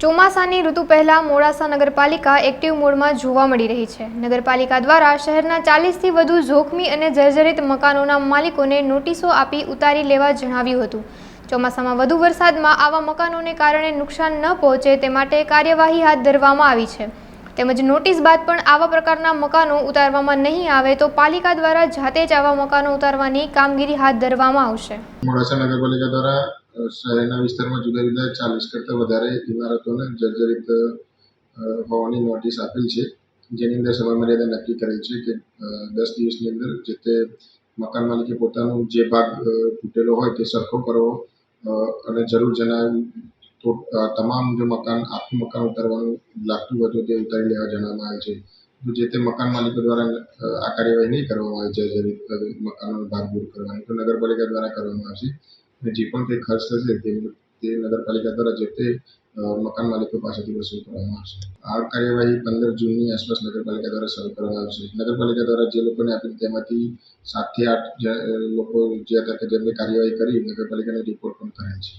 ચોમાસાની ઋતુ પહેલા મોડાસા નગરપાલિકા એક્ટિવ મોડમાં જોવા મળી રહી છે। નગરપાલિકા દ્વારા શહેરના 40થી વધુ જોખમી અને જર્જરિત મકાનોના માલિકોને નોટિસો આપી ઉતારી લેવા જણાવ્યું હતું। ચોમાસામાં વધુ વરસાદમાં આવા મકાનોને કારણે નુકસાન ન પહોંચે તે માટે કાર્યવાહી હાથ ધરવામાં આવી છે। તેમજ નોટિસ બાદ પણ આવા પ્રકારના મકાનો ઉતારવામાં નહીં આવે તો પાલિકા દ્વારા જાતે જ આવા મકાનો ઉતારવાની કામગીરી હાથ ધરવામાં આવશે। મોડાસા નગરપાલિકા દ્વારા શહેરના વિસ્તારમાં જુદા જુદા 40 કરતાં વધારે ઇમારતોને જર્જરિત હોવાની નોટિસ આપેલ છે, જેની અંદર સમયમર્યાદા નક્કી કરેલ છે કે 10 દિવસની અંદર જે તે મકાન માલિકે પોતાનું જે ભાગ તૂટેલો હોય તે સરખો કરવો અને જરૂર જણાવી તો તમામ જો આખું મકાન ઉતારવાનું લાગતું હોય તો તે ઉતારી લેવા જણાવવામાં આવે છે। તો જે તે મકાન માલિકો દ્વારા આ કાર્યવાહી નહીં કરવામાં આવે જર્જરિત મકાનોનો ભાગ દૂર કરવાની તો નગરપાલિકા દ્વારા કરવામાં આવશે। જે પણ કંઈ ખર્ચ થશે તે નગરપાલિકા દ્વારા જે તે મકાન માલિકો પાસેથી વસૂલ કરવામાં આવશે। આ કાર્યવાહી 15 જૂનની આસપાસ નગરપાલિકા દ્વારા શરૂ કરવામાં આવશે। નગરપાલિકા દ્વારા જે લોકોને આપી તેમાંથી 7 થી 8 લોકો જે હતા કે જેમને કાર્યવાહી કરી નગરપાલિકાને રિપોર્ટ પણ કરેલ છે।